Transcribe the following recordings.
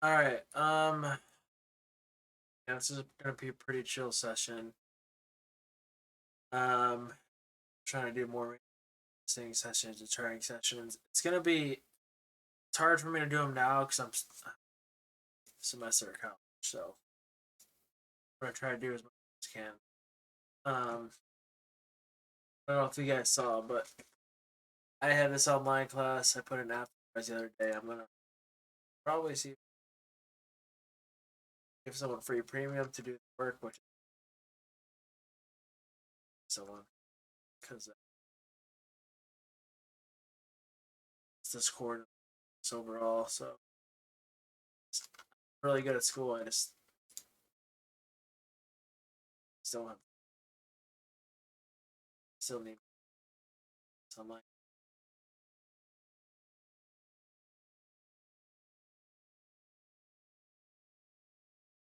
All right. Yeah, this is gonna be a pretty chill session. Trying to do more singing sessions and charting sessions. It's hard for me to do them now because I'm semester at college. So what I try to do as much as I can. I don't know if you guys saw, but I had this online class. I put an app the other day. I'm gonna probably see if someone free premium to do the work, which someone because it's this course overall. So I'm really good at school. I just still have still need online.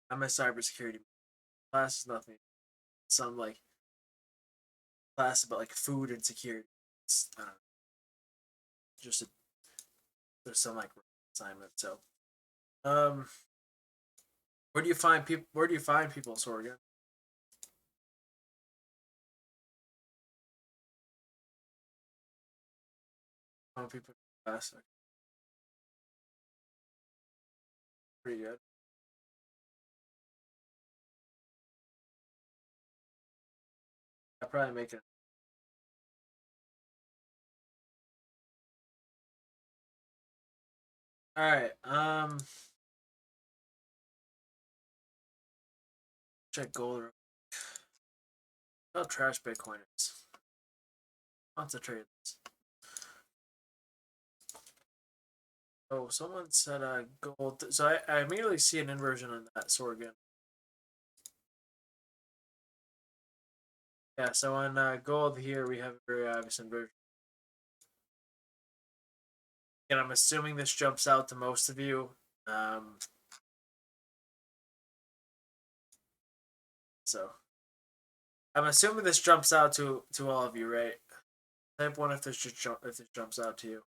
I'm a cybersecurity class is nothing. Some like class about like food and security. It's just a, there's some like assignment. So um, where do you find people? Where do you find people in Oregon? Find people in class. Like, pretty good. I probably make it. All right. Check gold. How trash Bitcoin is. Lots of trades. Oh, someone said gold. So I immediately see an inversion on that Sorgan. Yeah, so on gold here we have a very obvious inversion. And I'm assuming this jumps out to most of you. So I'm assuming this jumps out to all of you, right? Type one if if this jumps out to you.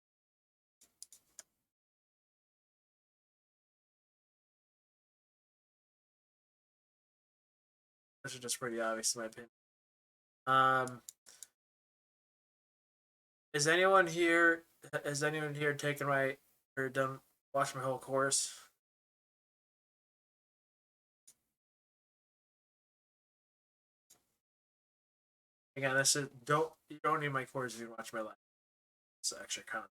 This is just pretty obvious in my opinion. Is anyone here? Has anyone here taken my or done watched my whole course? Again, this is you don't need my course if you watch my live. It's extra content.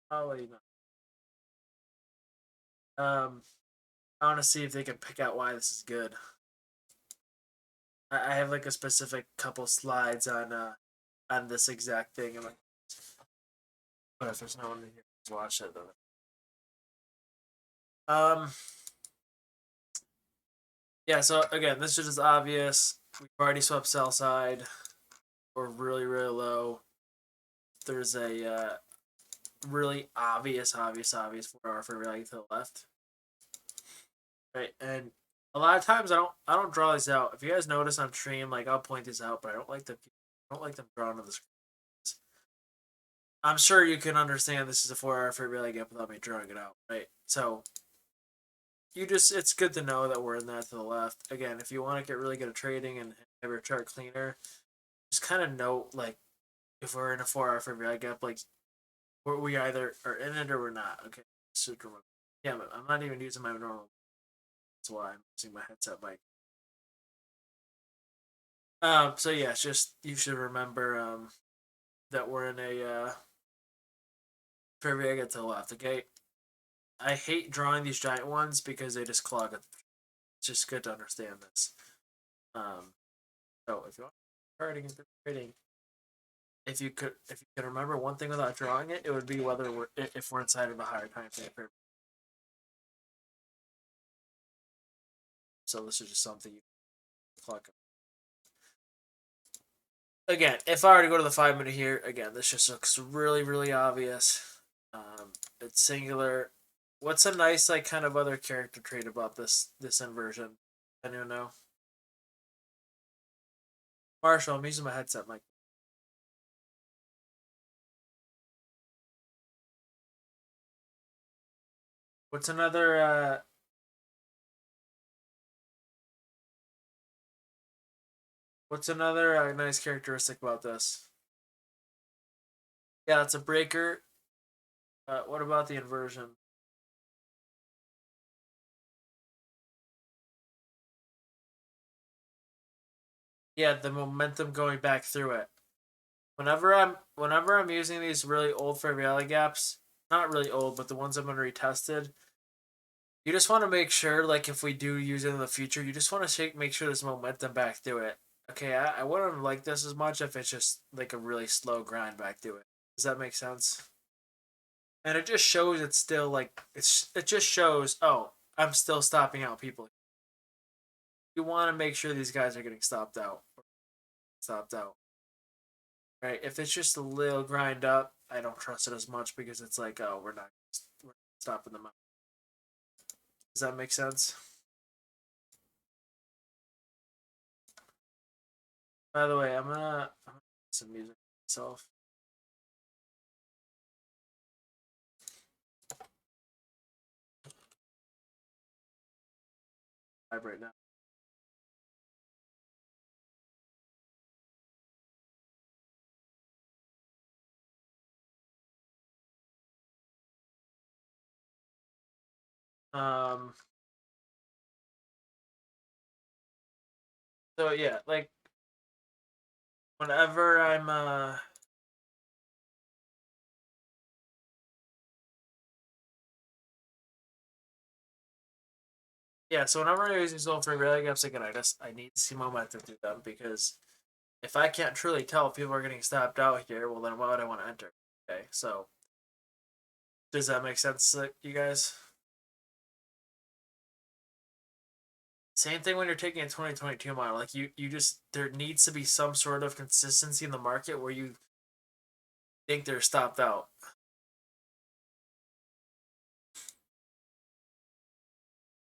Probably not. I want to see if they can pick out why this is good. I have like a specific couple slides on this exact thing. But if there's no one here to watch it, then um yeah. So again, this is just obvious. We've already swept sell side. We're really low. There's a really obvious 4 hour for rally to the left, right? And a lot of times I don't draw these out. If you guys notice on stream, like I'll point these out, but I don't like them drawn on the screen. I'm sure you can understand this is a 4 hour for rally gap without me drawing it out, right? So it's good to know that we're in that to the left. Again, if you want to get really good at trading and have your chart cleaner, just kind of note like if we're in a 4 hour for rally gap, like we either are in it or we're not. Okay, super. Yeah, but I'm not even using my normal. That's why I'm using my headset mic. So yeah, it's just you should remember that we're in a fairway get to the left. Okay, I hate drawing these giant ones because they just clog it. It's just good to understand this. Um, so if you want starting and trading, if you could remember one thing without drawing it, it would be whether if we're inside of a higher time frame. So this is just something you clock. Again, if I were to go to the 5 minute here, again, this just looks really obvious. It's singular. What's a nice like kind of other character trait about this inversion? Anyone know? Marshall, I'm using my headset mic. What's another nice characteristic about this? Yeah, it's a breaker. What about the inversion? Yeah, the momentum going back through it. Whenever I'm using these really old fair value gaps, not really old, but the ones I've been retested, you just want to make sure, like if we do use it in the future, you just want to make sure there's momentum back through it. Okay, I wouldn't like this as much if it's just like a really slow grind back through it. Does that make sense? And it just shows it's still like it just shows, oh, I'm still stopping out people. You want to make sure these guys are getting stopped out. Stopped out. Right? If it's just a little grind up, I don't trust it as much because it's like, oh, we're not stopping them out. Does that make sense? By the way, I'm gonna put some music myself. Right now. Um. So yeah, like whenever I'm yeah, so whenever I'm using zone free rally gaps again, I need to see momentum through them because if I can't truly tell if people are getting stopped out here, well then why would I want to enter? Okay, so does that make sense, you guys? Same thing when you're taking a 2022 model. Like you just there needs to be some sort of consistency in the market where you think they're stopped out.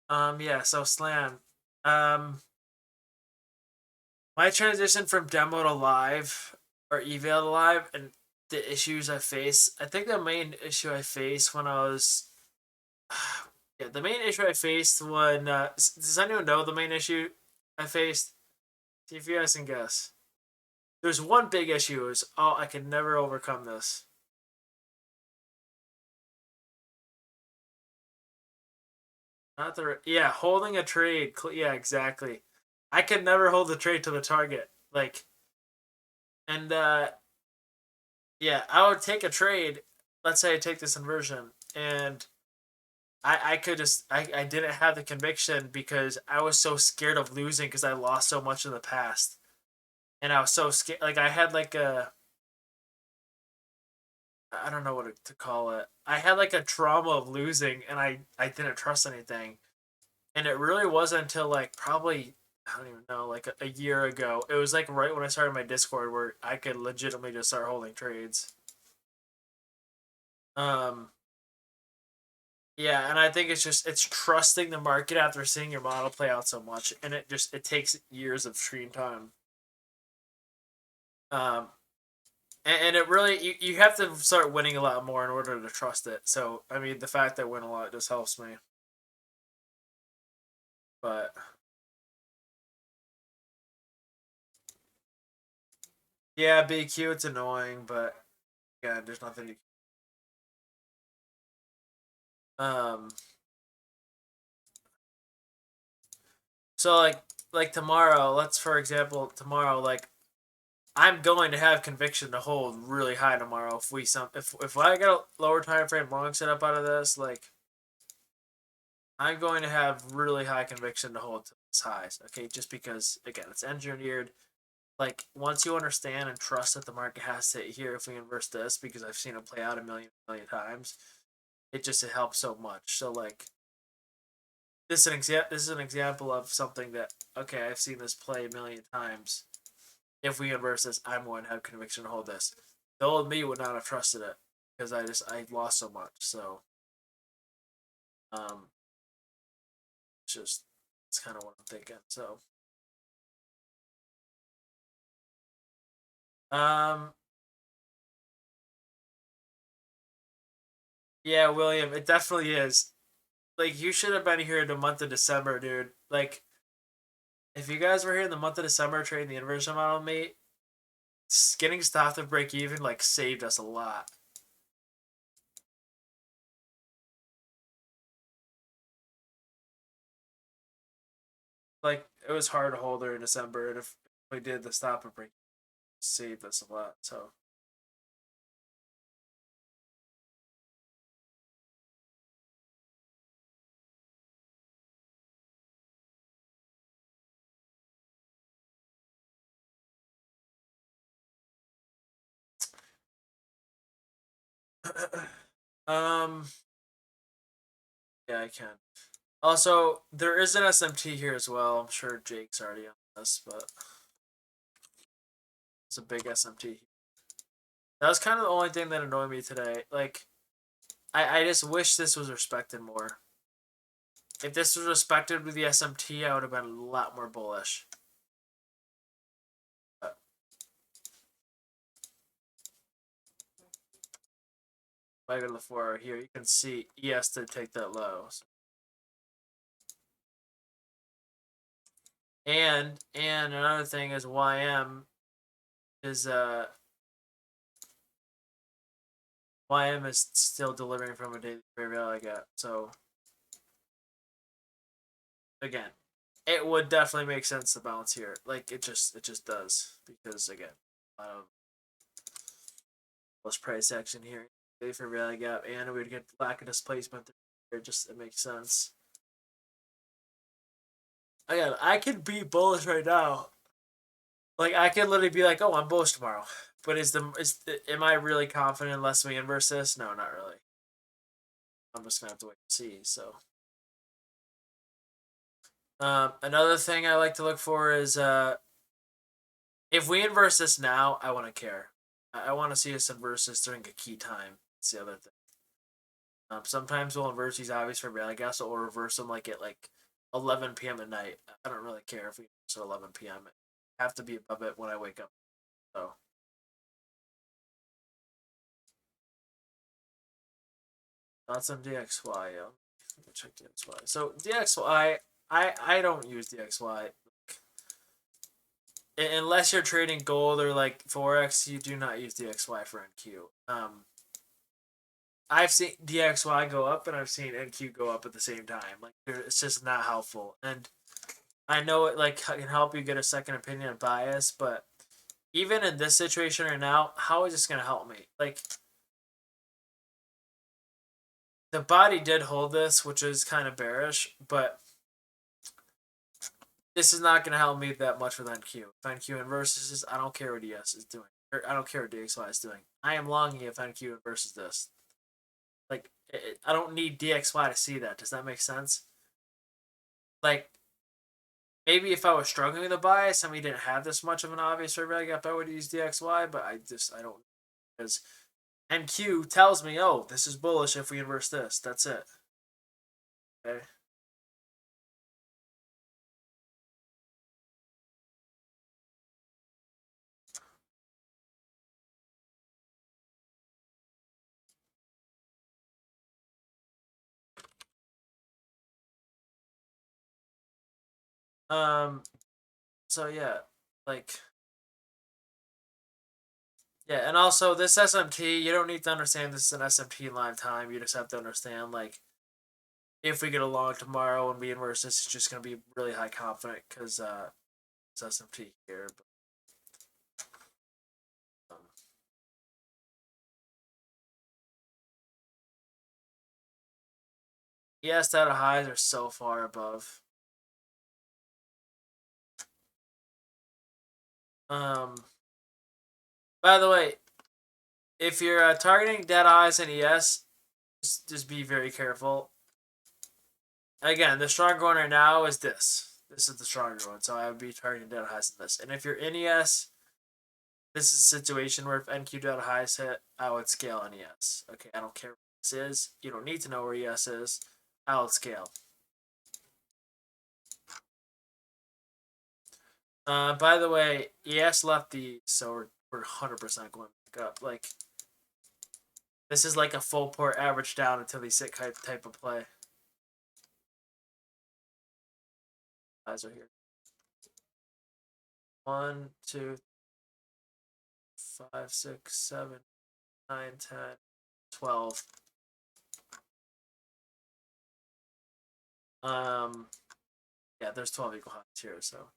Yeah, so Slam. Um my transition from demo to live or eval to live and the issues I face. I think the main issue I faced when I was yeah, the main issue I faced when does anyone know the main issue I faced? See if you guys can guess. There's one big issue is oh I can never overcome this. Not the yeah, holding a trade. Yeah, exactly. I could never hold the trade to the target. Like and yeah, I would take a trade. Let's say I take this inversion and I could just I didn't have the conviction because I was so scared of losing because I lost so much in the past. And I was so scared like I had like a I don't know what to call it. I had like a trauma of losing and I didn't trust anything. And it really wasn't until like probably I don't even know like a year ago. It was like right when I started my Discord where I could legitimately just start holding trades. Um yeah, and I think it's trusting the market after seeing your model play out so much and it takes years of screen time. Um and it really you have to start winning a lot more in order to trust it. So I mean the fact that I win a lot just helps me. But yeah, BQ it's annoying, but yeah, there's nothing you so like tomorrow, let's for example tomorrow like I'm going to have conviction to hold really high tomorrow if I get a lower time frame long setup out of this like I'm going to have really high conviction to hold to this highs. Okay, just because again it's engineered. Like once you understand and trust that the market has to hit here if we inverse this because I've seen it play out a million times, it helps so much. So like this is an example of something that okay I've seen this play a million times. If we inverse this, I'm going to have conviction to hold this. The old me would not have trusted it because I lost so much. So um, it's just it's kind of what I'm thinking. So Yeah, William, it definitely is. Like, you should have been here in the month of December, dude. Like, if you guys were here in the month of December trading the inversion model, mate, getting stopped to break even, like, saved us a lot. Like, it was hard to hold her in December, and if we did the stop and break, it saved us a lot, so. um, yeah, I can. Also, there is an SMT here as well. I'm sure Jake's already on this, but it's a big SMT. That was kind of the only thing that annoyed me today. Like, I just wish this was respected more. If this was respected with the SMT, I would have been a lot more bullish. If I go to the 4 here, you can see ES did take that low. So. And another thing is YM is YM is still delivering from a daily fair value gap. So again, it would definitely make sense to bounce here. Like it just does because again, less price action here, daily fair value gap, and we'd get lack of displacement. It makes sense. Again, I could be bullish right now. Like I could literally be like, "Oh, I'm bullish tomorrow," but am I really confident unless we inverse this? No, not really. I'm just gonna have to wait and see. So, another thing I like to look for is if we inverse this now, I want to care. I want to see us inverse this during a key time. That's the other thing. Sometimes we'll inverse these obvious for I guess, or reverse them like at like 11 p.m. at night. I don't really care if we inverse at 11 p.m. I have to be above it when I wake up. So. That's on DXY. Let me check DXY. So DXY, I don't use DXY unless you're trading gold or like forex. You do not use DXY for NQ. I've seen DXY go up and I've seen NQ go up at the same time. Like it's just not helpful. And I know it like can help you get a second opinion of bias, but even in this situation right now, how is this gonna help me? Like the body did hold this, which is kind of bearish, but this is not going to help me that much with NQ. If NQ inverses this, I don't care what ES is doing. Or I don't care what DXY is doing. I am longing if NQ inverses this. Like, I don't need DXY to see that. Does that make sense? Like, maybe if I was struggling with a bias and we didn't have this much of an obvious red gap, I would use DXY, but I don't. Because NQ tells me, oh, this is bullish if we inverse this. That's it. Okay. So yeah, like yeah, and also this SMT, you don't need to understand this is an SMT in live time. You just have to understand like if we get along tomorrow and we inverse this, it's just gonna be really high confident because it's SMT here. But, yes, data highs are so far above. By the way, if you're targeting data highs and ES, just be very careful. Again, the stronger one right now is this. This is the stronger one, so I would be targeting data highs in this. And if you're in ES, this is a situation where if NQ data highs hit, I would scale on ES. Okay, I don't care what ES is. You don't need to know where ES is. I would scale. By the way, ES left the so we're we're 100% going back up. Like, this is like a full port average down until they sit type of play. Guys are here. 1, 2, 5, 6, 7, 9, 10, 12. Yeah, there's 12 equal highs here, so.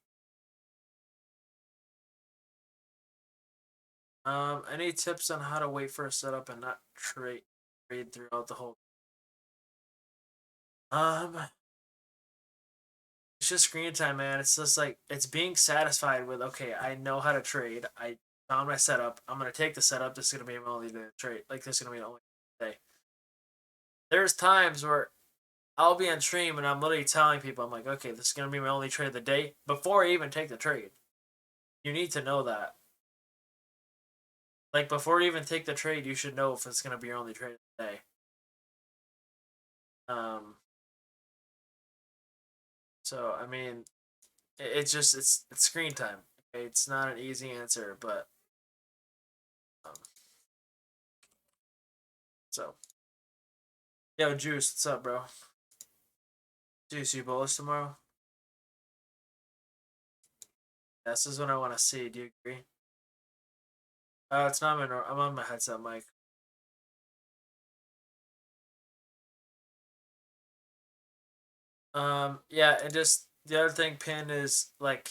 Any tips on how to wait for a setup and not trade throughout the whole? It's just screen time, man. It's just like, it's being satisfied with, okay, I know how to trade. I found my setup. I'm gonna take the setup. This is gonna be my only day to trade. Like, this is gonna be the only day. There's times where I'll be on stream and I'm literally telling people, I'm like, okay, this is gonna be my only trade of the day before I even take the trade. You need to know that. Like, before you even take the trade, you should know if it's gonna be your only trade of the day. So I mean, it's just it's screen time. Okay? It's not an easy answer, but so yo, Juice, what's up, bro? Juice, you bullish tomorrow? This is what I want to see. Do you agree? It's not my. I'm on my headset mic. Yeah, and just the other thing, Pin, is like,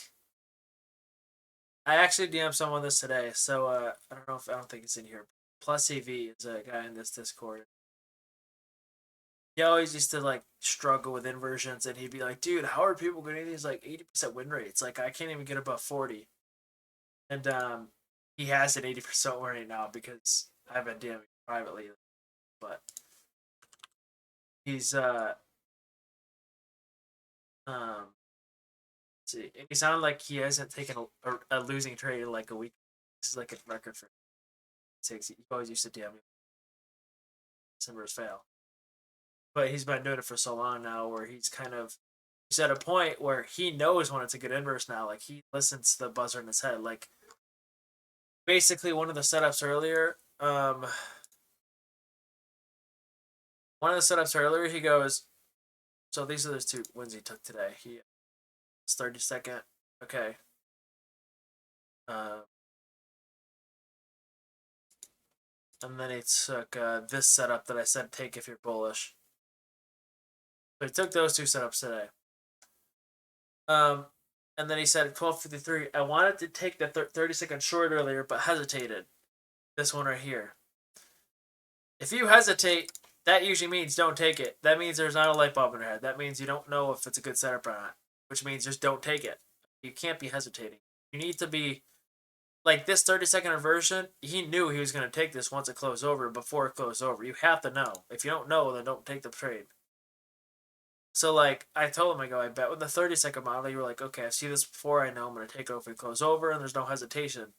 I actually DM'd someone this today, so I don't think it's in here. Plus EV is a guy in this Discord. He always used to like struggle with inversions, and he'd be like, "Dude, how are people getting these like 80% win rates? Like, I can't even get above 40." And he has an 80% win rate now because I've been DMing privately, but he's see, he sounded like he hasn't taken a losing trade in like a week. This is like a record for 6. He always used to DM me. Simbers fail. But he's been doing it for so long now where he's at a point where he knows when it's a good inverse now. Like, he listens to the buzzer in his head. Like, basically one of the setups earlier, he goes, so these are the 2 wins he took today. He 32nd. Okay. And then he took this setup that I said take if you're bullish. But he took those 2 setups today. And then he said at 12:53, I wanted to take the 30-second short earlier, but hesitated. This one right here. If you hesitate, that usually means don't take it. That means there's not a light bulb in your head. That means you don't know if it's a good setup or not, which means just don't take it. You can't be hesitating. You need to be like this 30-second inversion. He knew he was going to take this once it closed over, before it closed over. You have to know. If you don't know, then don't take the trade. So, like, I told him, I go, I bet with the 30-second model, you were like, okay, I see this before. I know I'm going to take it if it close over, and there's no hesitation.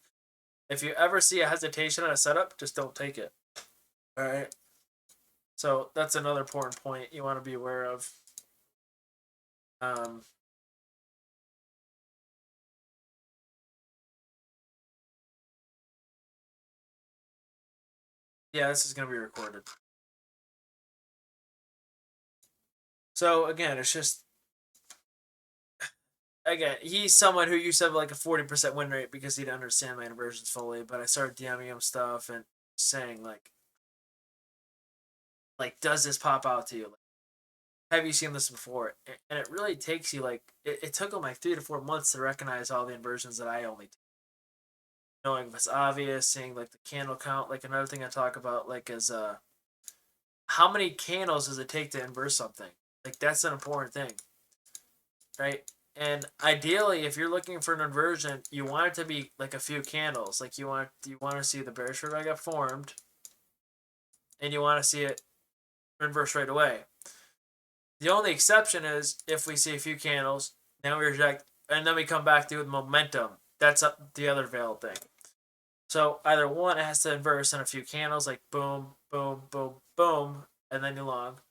If you ever see a hesitation on a setup, just don't take it. All right? So that's another important point you want to be aware of. Yeah, this is going to be recorded. So, again, it's just, again, he's someone who used to have like a 40% win rate because he didn't understand my inversions fully, but I started DMing him stuff and saying, like, does this pop out to you? Like, have you seen this before? And it really takes you, like, it took him like 3 to 4 months to recognize all the inversions that I only do. Knowing if it's obvious, seeing like the candle count. Like, another thing I talk about, like, is how many candles does it take to inverse something? Like, that's an important thing, right? And ideally, if you're looking for an inversion, you want it to be like a few candles. Like, you want to see the bearish red get formed, and you want to see it inverse right away. The only exception is if we see a few candles, then we reject, and then we come back to with momentum. That's the other veiled thing. So either one, it has to inverse in a few candles, like boom, boom, boom, boom, and then you long.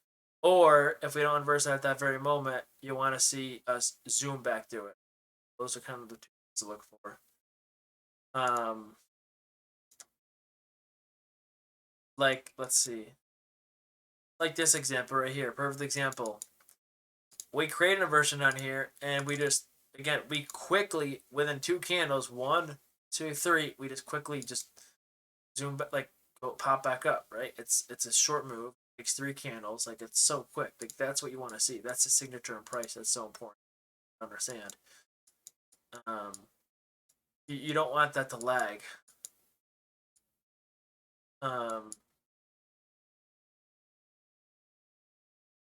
Or if we don't inverse at that very moment, you want to see us zoom back to it. Those are kind of the 2 things to look for. like, let's see. Like this example right here, perfect example. We create an inversion down here, and we just, again, we quickly, within 2 candles, 1, 2, 3, we just quickly just zoom back, like, go pop back up, right? It's a short move, takes 3 candles, like, it's so quick. Like, that's what you want to see. That's the signature in price. That's so important to understand. You don't want that to lag.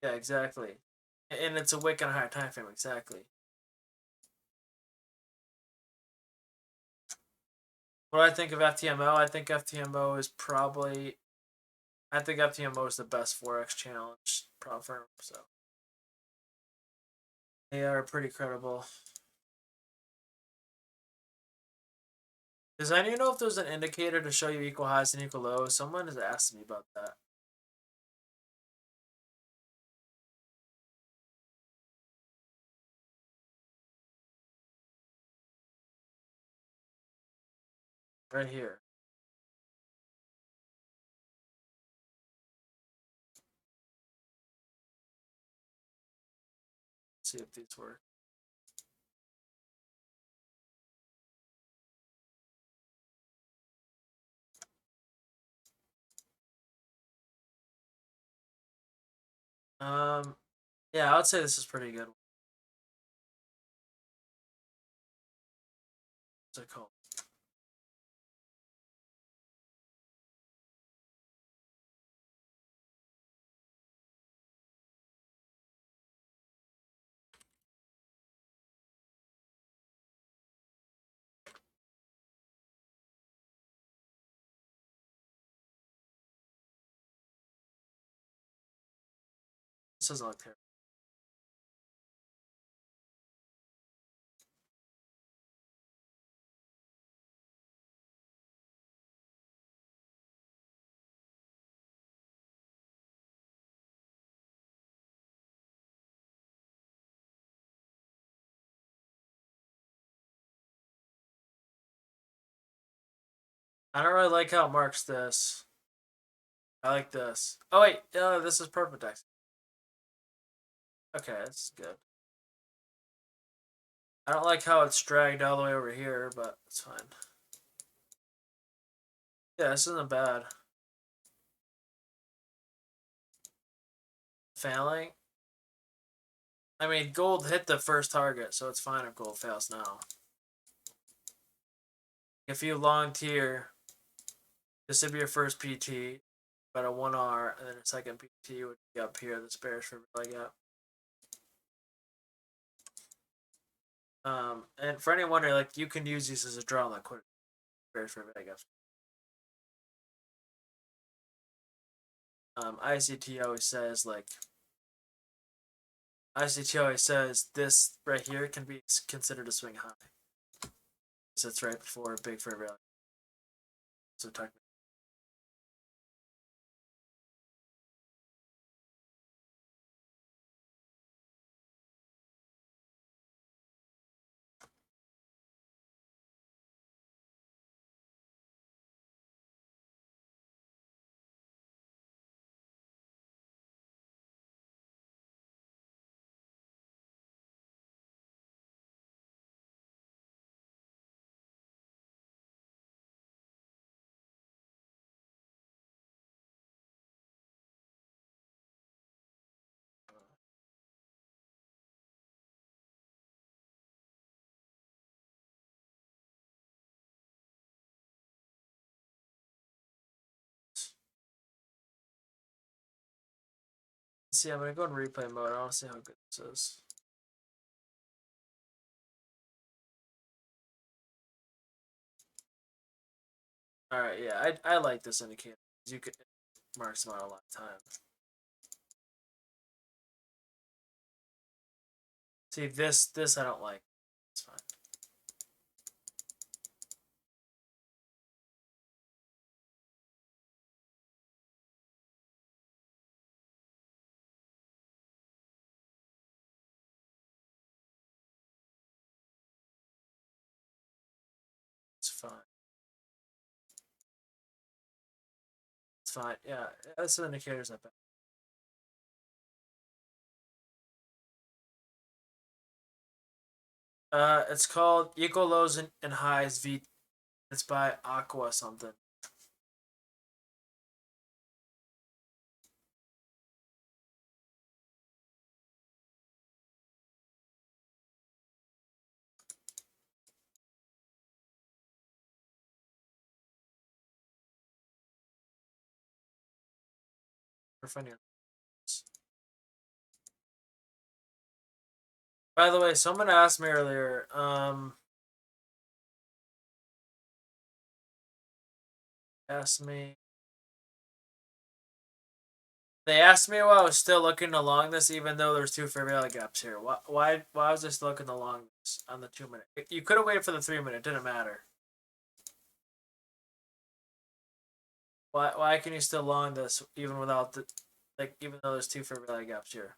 Yeah, exactly. And it's a wick on a higher time frame, exactly. What I think of FTMO, I think FTMO is probably, I think FTMO is the best Forex challenge prop firm. So they are pretty credible. Does anyone know if there's an indicator to show you equal highs and equal lows? Someone has asked me about that. Right here. Let's see if these work. Yeah, I would say this is pretty good. What's it called? This doesn't look terrible. I don't really like how it marks this. I like this. Oh wait, this is perfect actually. Okay, this is good. I don't like how it's dragged all the way over here, but it's fine. Yeah, this isn't bad. Failing. I mean, gold hit the first target, so it's fine if gold fails now. If you longed here, this would be your first PT, about a 1R, and then a second PT would be up here, this bearish for leg up. And for anyone wondering, like, you can use these as a draw on liquidity. Bearish for leg up. ICT always says, like, ICT always says this right here can be considered a swing high. So it's right before a big fair value. So technically. See, I'm gonna go in replay mode. I want to see how good this is. All right, yeah, I like this indicator. You could mark them out a lot of times. See, this I don't like. It's fine. It's fine. It's fine. Yeah, that's the indicators not bad. It's called Equal Lows and Highs V. It's by Aqua something. We're finding. By the way, someone asked me earlier. Asked me. They asked me why I was still looking along this, even though there's 2 fair value gaps here. Why was I still looking along this on the 2-minute? You could have waited for the 3-minute. It didn't matter. Why can you still long this even without the even though there's 2 fair value gaps here?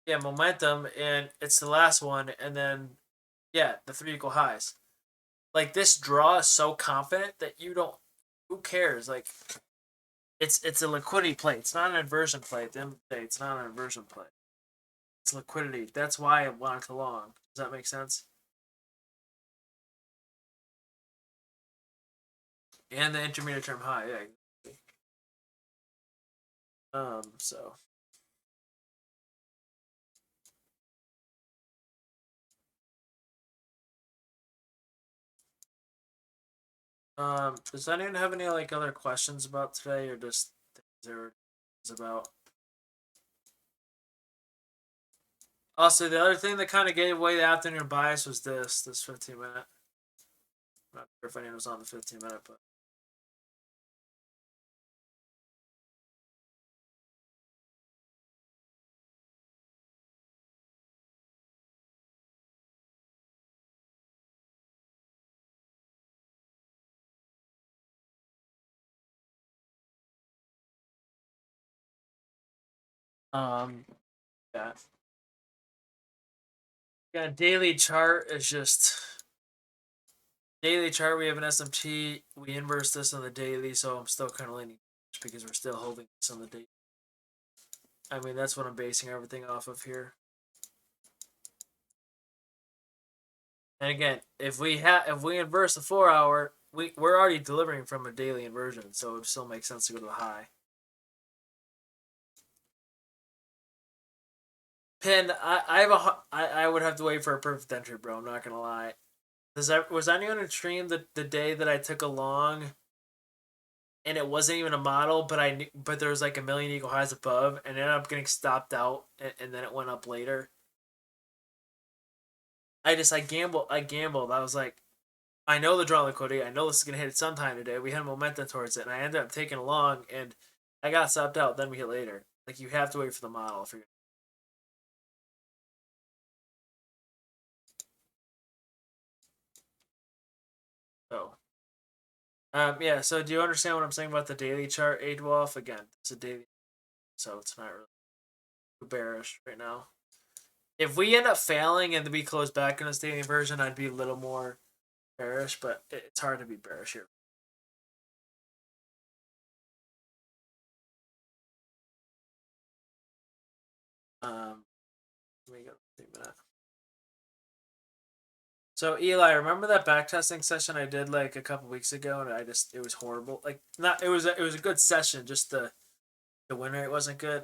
Yeah, momentum, and it's the last one, and then yeah, the 3 equal highs. Like this draw is so confident that you don't. Who cares? Like it's a liquidity play. It's not an inversion play. At the end of the day, it's not an inversion play. It's liquidity. That's why I want to long. Does that make sense? And the intermediate term high, yeah. So does anyone have any like other questions about today, or just things there is about? Also, the other thing that kind of gave away the afternoon bias was this 15-minute. Not sure if anyone was on the 15-minute, but yeah. Yeah, daily chart is just daily chart. We have an SMT. We inverse this on the daily, so I'm still kind of leaning because we're still holding this on the day. I mean, that's what I'm basing everything off of here. And again, if we inverse the 4-hour, we're already delivering from a daily inversion, so it still makes sense to go to the high. Pin, I would have to wait for a perfect entry, bro. I'm not gonna lie. Was anyone in stream the day that I took a long, and it wasn't even a model, but there was like a million equal highs above, and it ended up getting stopped out, and then it went up later. I gambled. I was like, I know the draw liquidity. I know this is gonna hit it sometime today. We had momentum towards it, and I ended up taking a long, and I got stopped out. Then we hit later. Like you have to wait for the model for. So, yeah. So, do you understand what I'm saying about the daily chart, Adewolf? Again, it's a daily, so it's not really bearish right now. If we end up failing and we close back in this daily version, I'd be a little more bearish, but it's hard to be bearish here. Let me go 3-minute. So Eli, remember that backtesting session I did like a couple weeks ago, and it was horrible. Like not it was a good session, just the win rate wasn't good.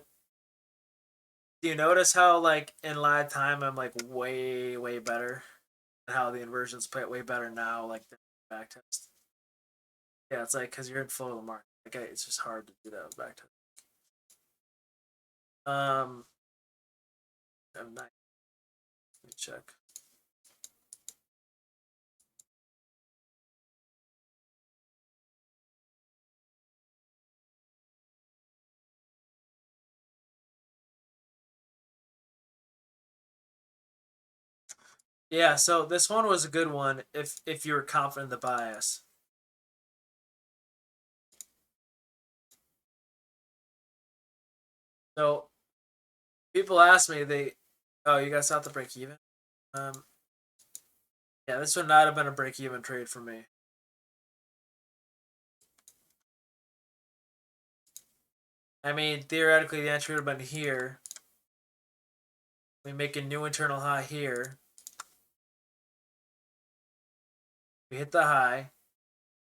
Do you notice how like in live time I'm like way better, and how the inversions play it way better now, like the backtest. Yeah, it's like because you're in flow of the market. Like it's just hard to do that with backtest. I'm not. Let me check. Yeah, so this one was a good one if you were confident in the bias. So people ask me, oh, you guys have to break even. Yeah, this would not have been a break even trade for me. I mean, theoretically, the entry would have been here. We make a new internal high here. We hit the high,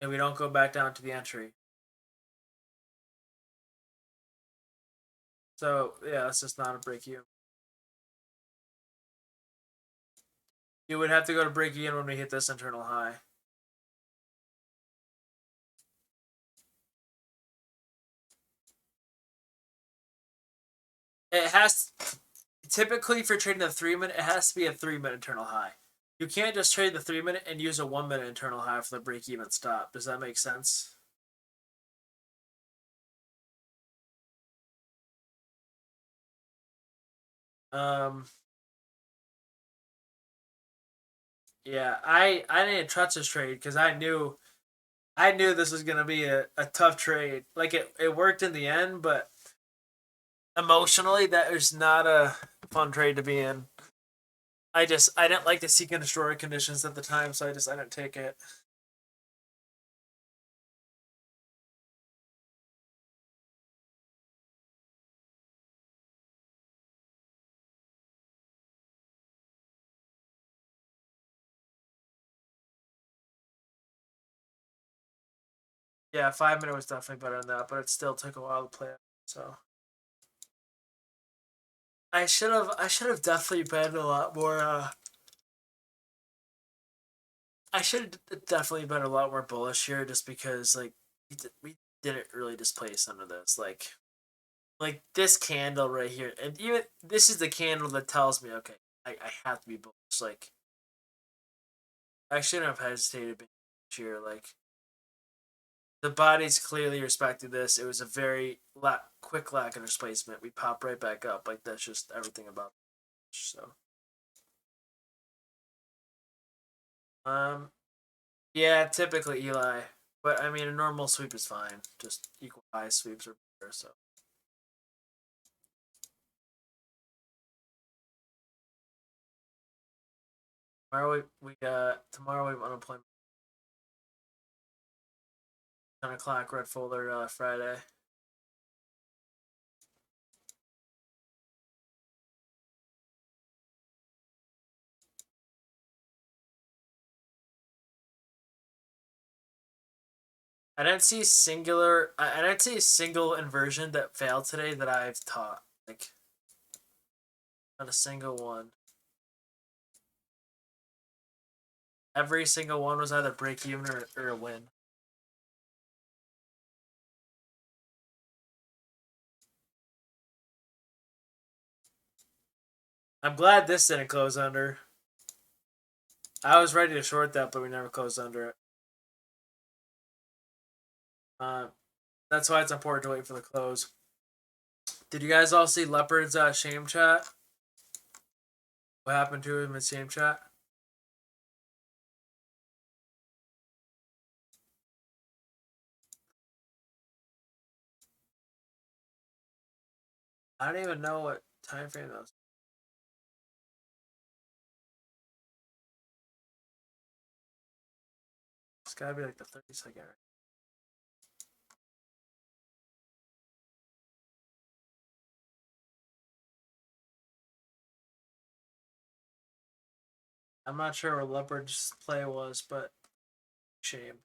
and we don't go back down to the entry. So, yeah, it's just not a break even. You would have to go to break even when we hit this internal high. It has, typically for trading the 3 minute, it has to be a 3 minute internal high. You can't just trade the 3 minute and use a 1 minute internal high for the break even stop. Does that make sense? Yeah, I didn't trust this trade because I knew this was gonna be a tough trade. Like it worked in the end, but emotionally that was not a fun trade to be in. I didn't like the seek and destroy conditions at the time, so I didn't take it. Yeah, 5 minute was definitely better than that, but it still took a while to play out. So I should have definitely been a lot more I should have definitely been a lot more bullish here just because like we didn't really displace under this. Like this candle right here, and even this is the candle that tells me, okay, I have to be bullish. Like I shouldn't have hesitated being here. Like the body's clearly respected this. It was a very quick lack of displacement. We pop right back up. Like that's just everything about it. So um yeah, typically Eli, but I mean a normal sweep is fine. Just equal high sweeps are better. So tomorrow we unemployment 10 o'clock red folder Friday. I didn't see singular. I didn't see a single inversion that failed today that I've taught. Like not a single one. Every single one was either break even or a win. I'm glad this didn't close under. I was ready to short that, but we never closed under it. Uh, that's why it's important to wait for the close. Did you guys all see Leopard's shame chat? What happened to him in shame chat? I don't even know what time frame that was. It's gotta be like the 30-second. I'm not sure what Leopard's play was, but shame.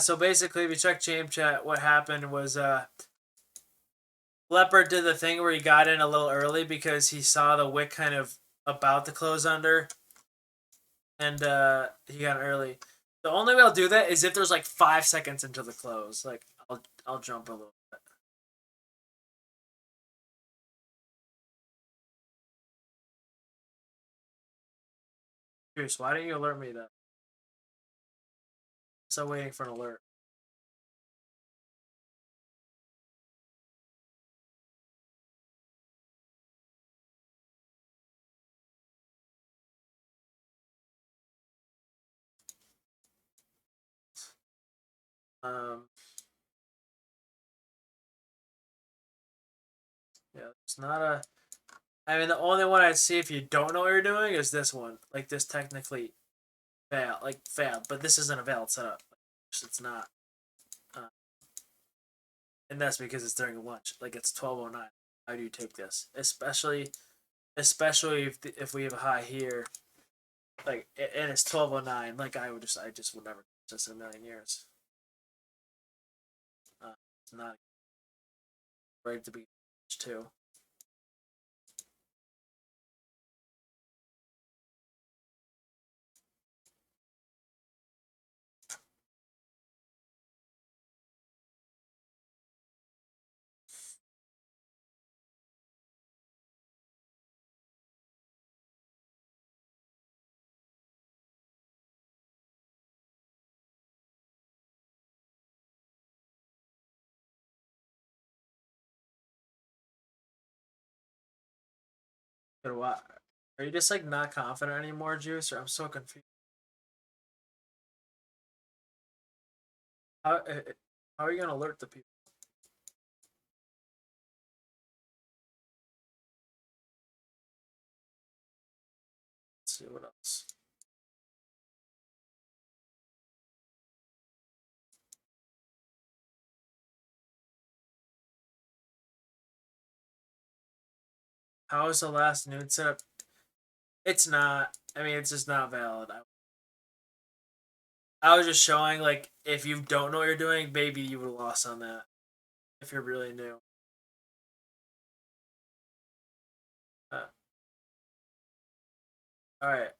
So basically, if you check shame chat, what happened was Leopard did the thing where he got in a little early because he saw the wick kind of about to close under, and he got early. The only way I'll do that is if there's like 5 seconds into the close. Like I'll jump a little bit. Curious, why didn't you alert me then? Still waiting for an alert. Um, yeah, it's not a. I mean, the only one I see if you don't know what you're doing is this one. Like this technically failed, but this isn't a valid setup. It's not. And that's because it's during lunch. Like it's 12:09. How do you take this? Especially if we have a high here, like and it's 12:09. Like I just would never just in a million years. It's not right to be too. But what? Are you just like not confident anymore, Juice? Or I'm so confused. How are you gonna alert the people? Let's see what else. How is the last nude setup? It's not. I mean, it's just not valid. I was just showing like if you don't know what you're doing, maybe you would have lost on that. If you're really new. Uh, all right.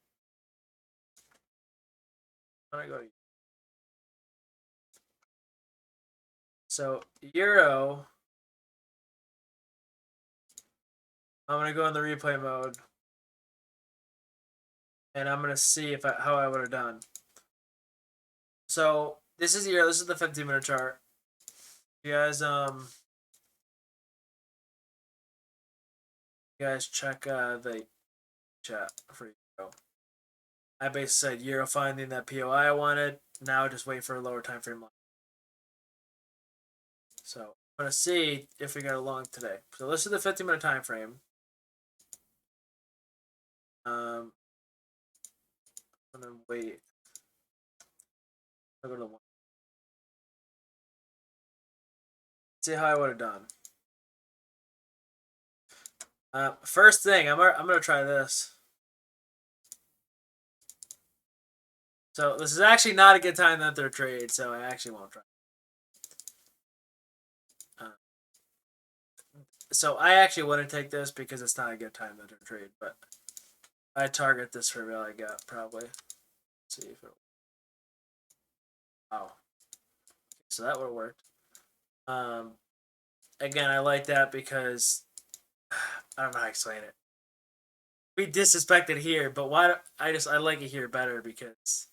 I'm gonna go. So Euro. I'm gonna go in the replay mode, and I'm gonna see how I would have done. So this is Euro. This is the 15-minute chart. You guys check the chat for Euro. I basically said Euro finding that POI I wanted. Now just wait for a lower time frame line. So I'm gonna see if we got a long today. So this is the 15-minute time frame. I'm gonna wait. I'm gonna see how I would have done. First thing, I'm gonna try this. So this is actually not a good time to enter a trade, so I actually won't try. So I actually wouldn't take this because it's not a good time to enter a trade, but I target this for real. I got probably. Let's see if it. Wow. So that would have worked. Again, I like that because I don't know how to explain it. We disrespected here, but why? I like it here better because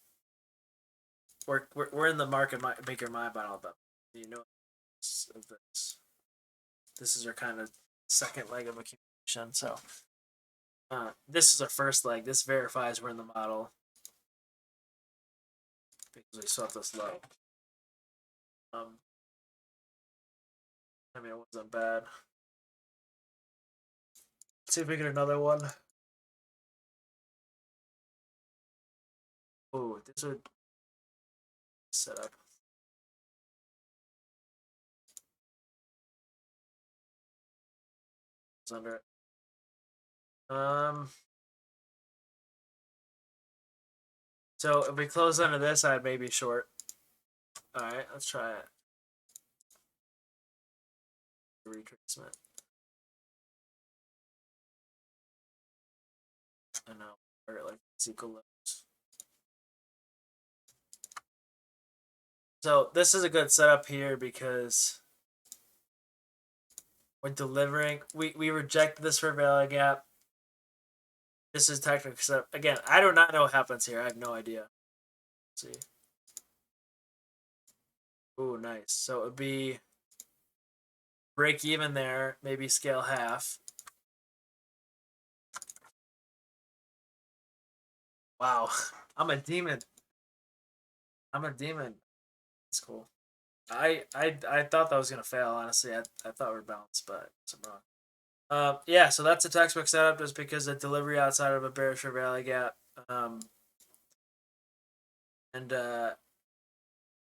we're in the market maker mind about all them. You know, of this. This is our kind of second leg of accumulation. So this is our first leg. This verifies we're in the model because we swept this low. I mean, it wasn't bad. Let's see if we get another one. Oh, this would set up. It's under it. So if we close under this, I'd maybe short. All right, let's try it. Retracement. I know. Or like equal limits. So this is a good setup here because when delivering, we rejected this for value gap. This is technical setup. Again, I do not know what happens here. I have no idea. Let's see. Ooh, nice. So it would be break even there, maybe scale half. Wow, I'm a demon. I'm a demon. That's cool. I thought that was gonna fail. Honestly, I thought we were balanced, but I'm wrong. Yeah. So that's a textbook setup, just because the delivery outside of a bearish or valley gap. And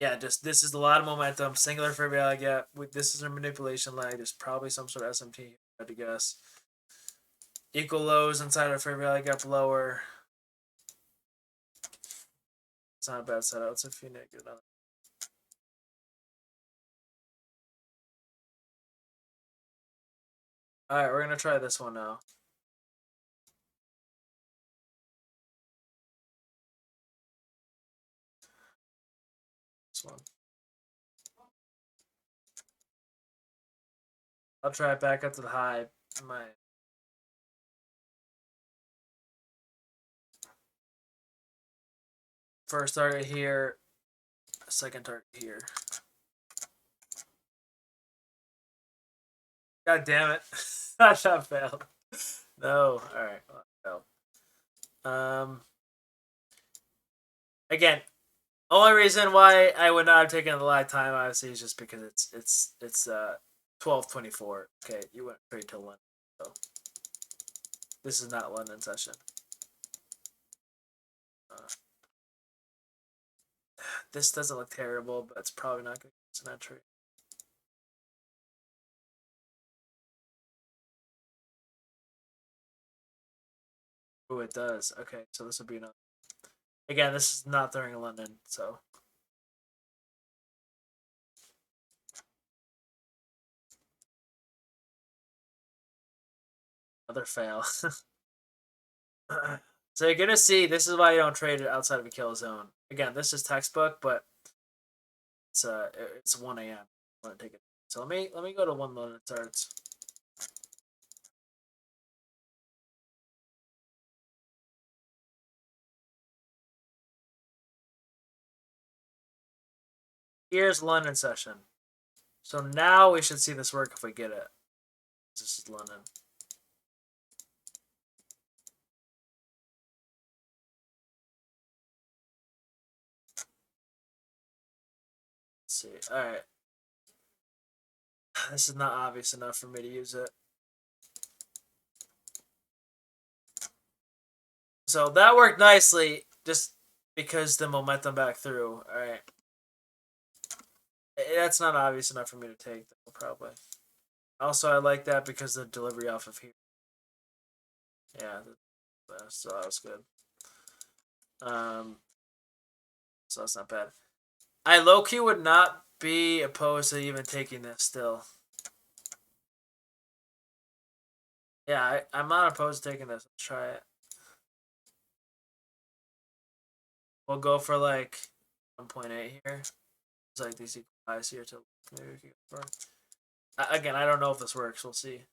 yeah, just this is a lot of momentum. Singular fair value gap. This is a manipulation lag. There's probably some sort of SMT here, I had to guess. Equal lows inside of fair value gap lower. It's not a bad setup. It's a few negative. Alright, we're gonna try this one now. This one. I'll try it back up to the high. First target here, second target here. God damn it. That shot failed. No. Alright. Well, failed. Again, only reason why I would not have taken the live time, obviously, is just because it's 12:24. Okay, you went straight to London. So this is not London session. This doesn't look terrible, but it's probably not going to be an entry. Oh, it does. Okay, so this would be another. Again, this is not during London, so. Another fail. So you're gonna see, this is why you don't trade it outside of a kill zone. Again, this is textbook, but it's 1 a.m. I want to take it. So let me go to 1 London starts. Here's London session. So now we should see this work if we get it. This is London. Let's see. Alright. This is not obvious enough for me to use it. So that worked nicely, just because the momentum back through. Alright. That's not obvious enough for me to take, though, probably. Also, I like that because the delivery off of here. Yeah, so that was good. So that's not bad. I low-key would not be opposed to even taking this still. Yeah, I'm not opposed to taking this. Let's try it. We'll go for like 1.8 here. It's like these equal highs here to maybe we can go for. Again, I don't know if this works. We'll see.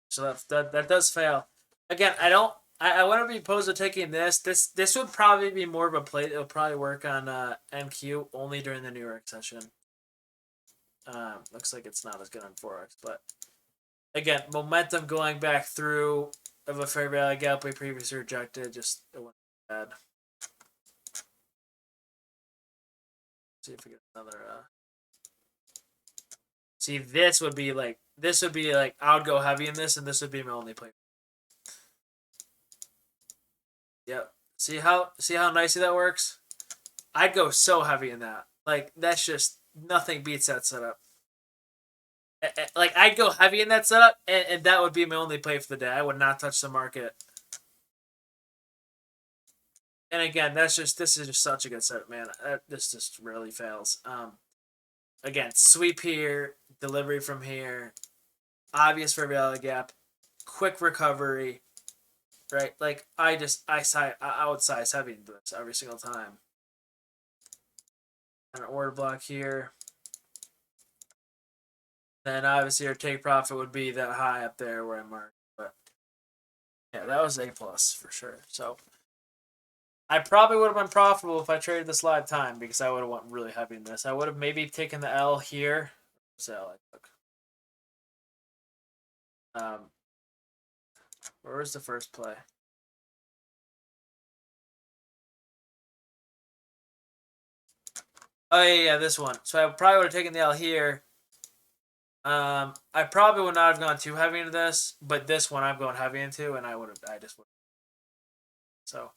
So that does fail. Again, I wouldn't be opposed to taking this. This would probably be more of a play. It'll probably work on NQ only during the New York session. Looks like it's not as good on Forex, but again, momentum going back through of a fair value gap we previously rejected. Just it wasn't bad. See if we get another. See, this would be like I would go heavy in this, and this would be my only play. Yep. See how nicely that works? I'd go so heavy in that. Like that's just nothing beats that setup. Like I'd go heavy in that setup, and that would be my only play for the day. I would not touch the market. And again, this is just such a good setup, man. This just really fails. Again, sweep here, delivery from here, obvious fair value gap, quick recovery, right? Like I would size heavy into this every single time. And an order block here. Then obviously your take profit would be that high up there where I marked. But yeah, that was A+ for sure. So I probably would have been profitable if I traded this live time because I would have went really heavy in this. I would have maybe taken the L here. What's the L I took? Where was the first play? Oh yeah, this one. So I probably would have taken the L here. I probably would not have gone too heavy into this, but this one I'm going heavy into, and I just would. So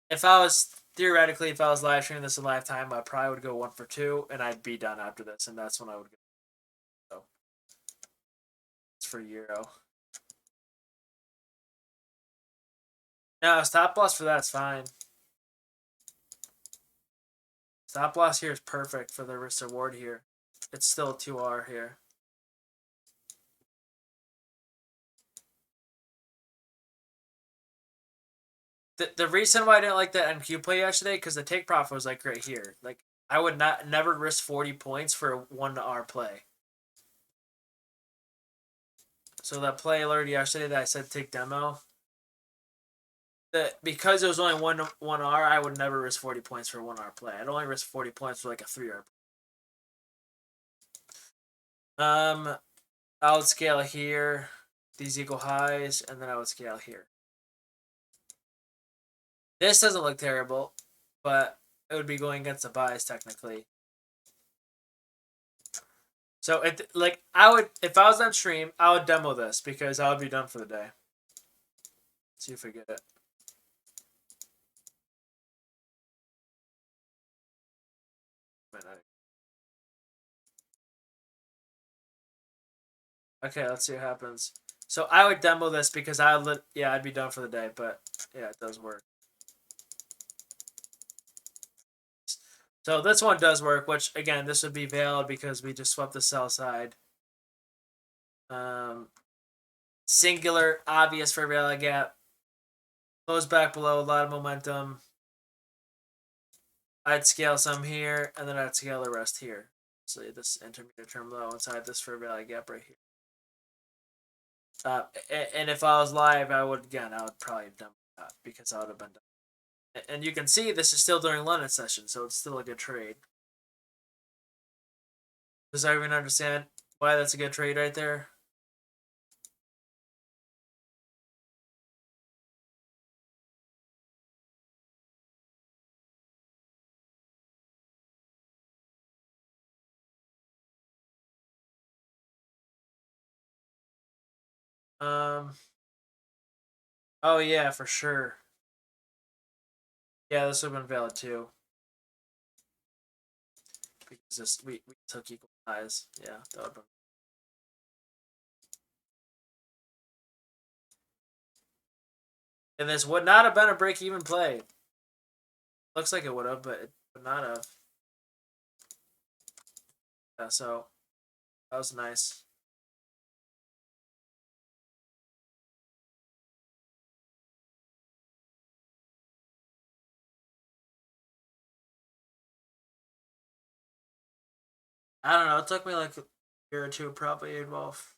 if I was theoretically, if I was live streaming this in live time, I probably would go 1 for 2, and I'd be done after this, and that's when I would go. So it's for Euro. No, stop loss for that's fine. Stop loss here is perfect for the risk reward here. It's still 2R here. The reason why I didn't like that NQ play yesterday, because the take profit was like right here. Like I would never risk 40 points for a 1R play. So that play alert yesterday that I said take demo, that because it was only 1R, I would never risk 40 points for a 1R play. I'd only risk 40 points for like a 3R play. I would scale here, these equal highs, and then I would scale here. This doesn't look terrible, but it would be going against the bias technically. So I would, if I was on stream, I would demo this because I would be done for the day. See if we get it. Okay, let's see what happens. So I would demo this because I'd be done for the day, but yeah, it does work. So this one does work, which again, this would be valid because we just swept the sell side. Singular, obvious for valid gap. Close back below, a lot of momentum. I'd scale some here, and then I'd scale the rest here. So this intermediate term low inside this for valid gap right here. And if I was live, I would probably have done that because I would have been done. And you can see this is still during London session, so it's still a good trade. Does everyone understand why that's a good trade right there? Oh yeah, for sure. Yeah, this would have been valid too. Because we took equal highs. Yeah, that would have been. And this would not have been a break-even play. Looks like it would have, but it would not have. Yeah, so that was nice. I don't know. It took me like a year or two, probably, Wolf.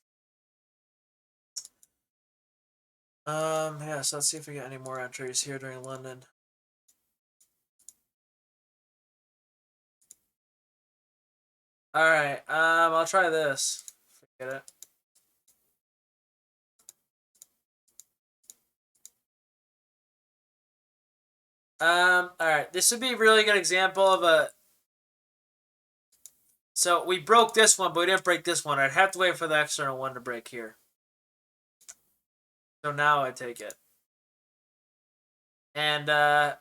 Yeah, so let's see if we get any more entries here during London. Alright, I'll try this. Forget it. Alright, this would be a really good example of a. So we broke this one, but we didn't break this one. I'd have to wait for the external one to break here. So now I take it. And I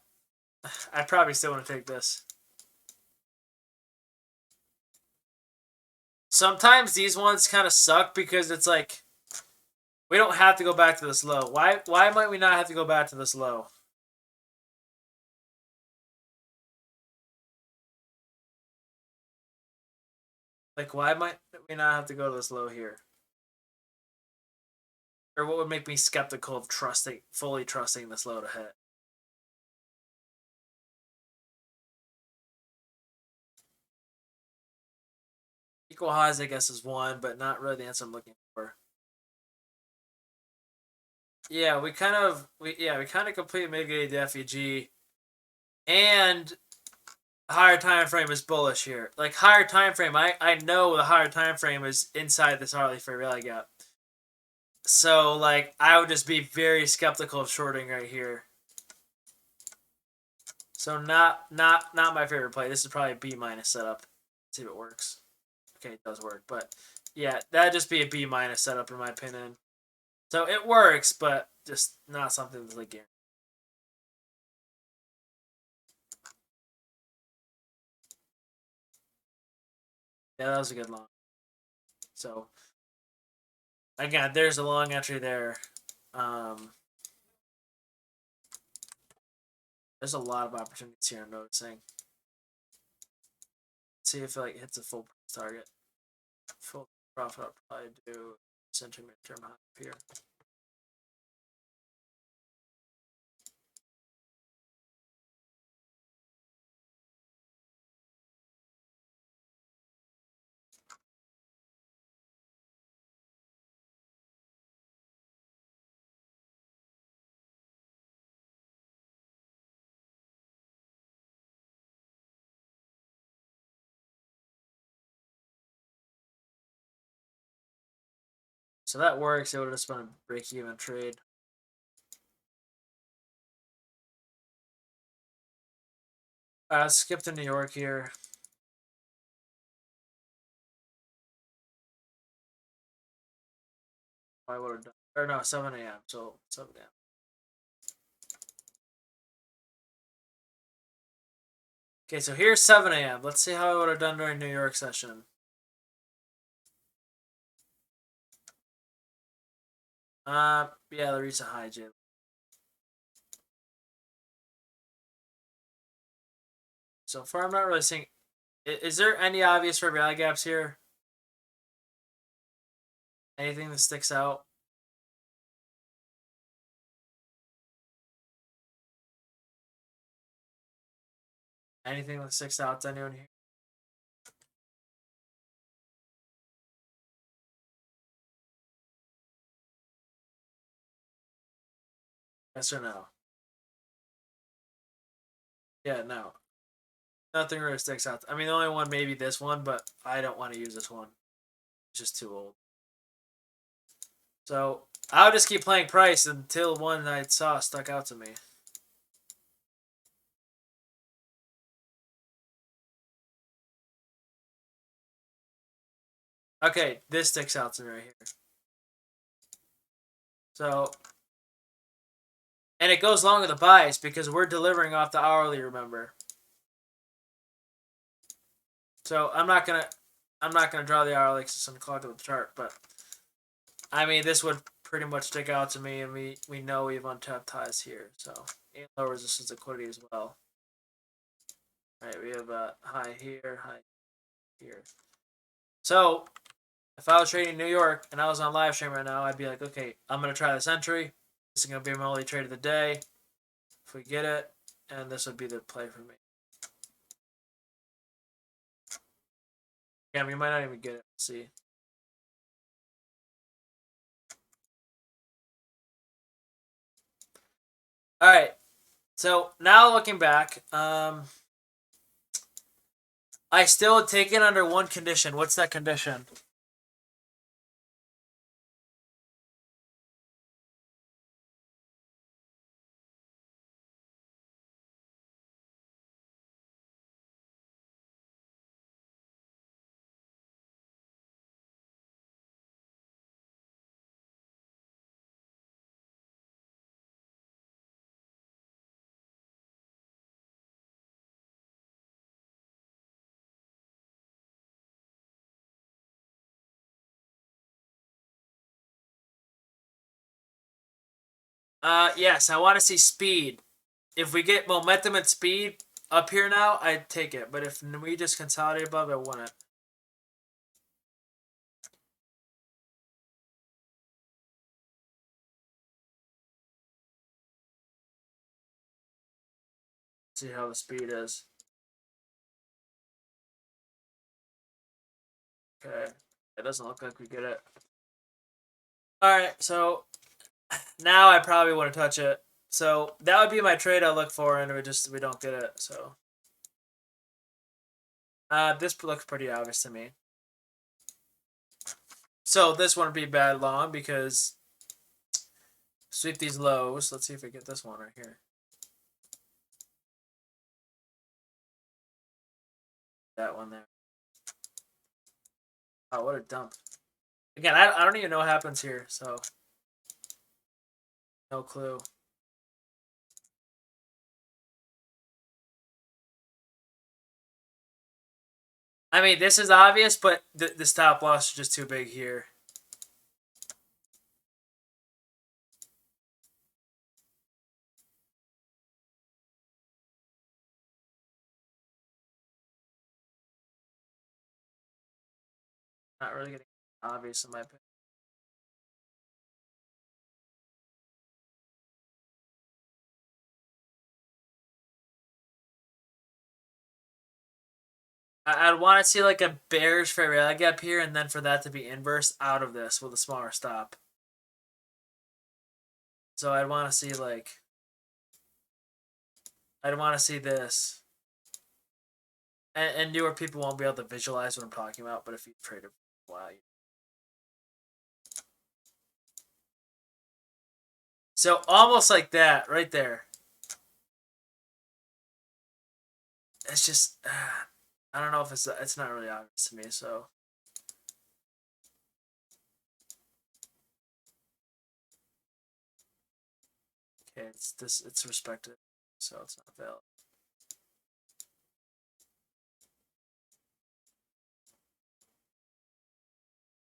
probably still want to take this. Sometimes these ones kind of suck because it's like we don't have to go back to this low. Why might we not have to go back to this low? Like why might we not have to go to this low here? Or what would make me skeptical of fully trusting this low to hit? Equal highs, I guess, is one, but not really the answer I'm looking for. Yeah, we kind of completely mitigated the FEG, and higher time frame is bullish here. Like higher time frame, I know the higher time frame is inside this hourly fair value gap. So like I would just be very skeptical of shorting right here. So not my favorite play. This is probably a B- setup. Let's see if it works. Okay, it does work, but yeah, that'd just be a B- setup in my opinion. So it works, but just not something that's like guaranteed. Yeah, that was a good long. So again, there's a long entry there. There's a lot of opportunities here I'm noticing. Let's see if it hits a full target. Full profit, I'll probably do center midterm high up here. So that works. It would have just been a break-even trade. Skip to New York here. I would have done, or no, 7 a.m. So 7 a.m. Okay, so here's 7 a.m. Let's see how I would have done during New York session. Yeah, the recent high, Jay. So far, I'm not really seeing. Is there any obvious fair value gaps here? Anything that sticks out? Anything that sticks out to anyone here? Yes or no? Yeah, no. Nothing really sticks out. I mean, the only one maybe this one, but I don't want to use this one. It's just too old. So I'll just keep playing price until one I saw stuck out to me. Okay, this sticks out to me right here. So, and it goes along with the bias because we're delivering off the hourly, remember. So I'm not gonna draw the hourly because it's unclogged with the chart, but I mean this would pretty much stick out to me, and we know we have untapped highs here, so and low resistance liquidity as well. All right, we have a high here, high here. So if I was trading New York and I was on live stream right now, I'd be like, okay, I'm gonna try this entry. This is gonna be my only trade of the day. If we get it, and this would be the play for me. Yeah, we might not even get it. Let's see. All right. So now looking back, I still take it under one condition. What's that condition? Yes, I want to see speed. If we get momentum and speed up here now, I'd take it. But if we just consolidate above, I wouldn't. See how the speed is. Okay. It doesn't look like we get it. Alright, so now I probably want to touch it. So that would be my trade I look for, and we don't get it. So this looks pretty obvious to me. So this wouldn't be bad long because sweep these lows. Let's see if we get this one right here. That one there. Oh, what a dump. Again, I don't even know what happens here, so no clue. I mean, this is obvious, but the stop loss is just too big here. Not really getting obvious in my opinion. I'd want to see like a bearish fair value gap here, and then for that to be inverse out of this with a smaller stop. So I'd want to see like, I'd want to see this. And newer people won't be able to visualize what I'm talking about, but if you trade it for a while, so almost like that right there. It's just, I don't know if it's not really obvious to me. So okay, it's respected, so it's not valid.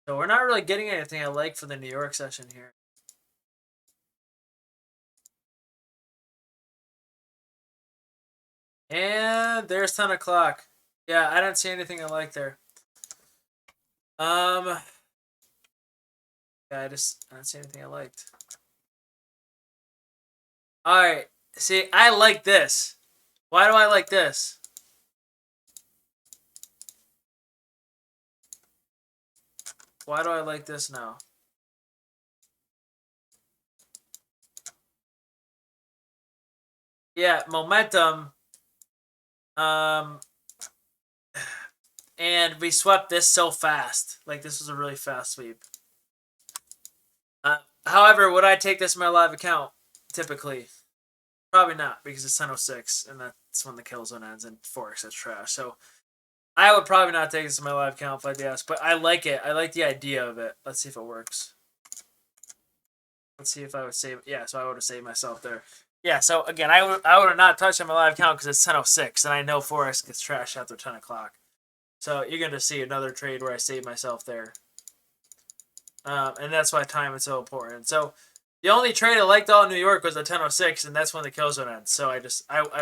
So we're not really getting anything I like for the New York session here. And there's 10 o'clock. Yeah, I didn't see anything I like there. Yeah, I didn't see anything I liked. Alright, see, I like this. Why do I like this? Why do I like this now? Yeah, momentum. And we swept this so fast. Like, this was a really fast sweep. However, would I take this in my live account? Typically. Probably not, because it's 10:06, and that's when the kill zone ends, and Forex is trash. So, I would probably not take this in my live account if I guess, but I like it. I like the idea of it. Let's see if it works. Let's see if I would save. Yeah, so I would have saved myself there. Yeah, so again, I would have not touched on my live account because it's 10:06, and I know Forex gets trashed after 10 o'clock. So you're going to see another trade where I save myself there. And that's why time is so important. So the only trade I liked all in New York was the 10:06, and that's when the kill zone ends. So I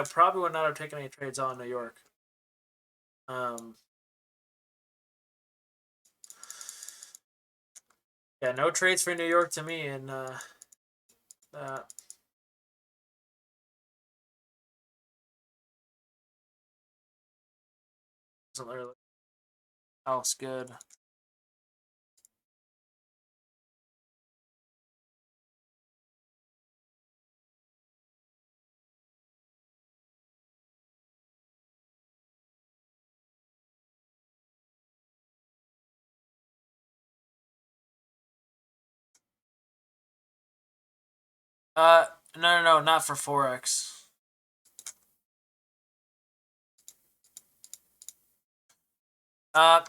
probably would not have taken any trades all in New York. Yeah, no trades for New York to me, and that. Doesn't really house good. No, not for Forex.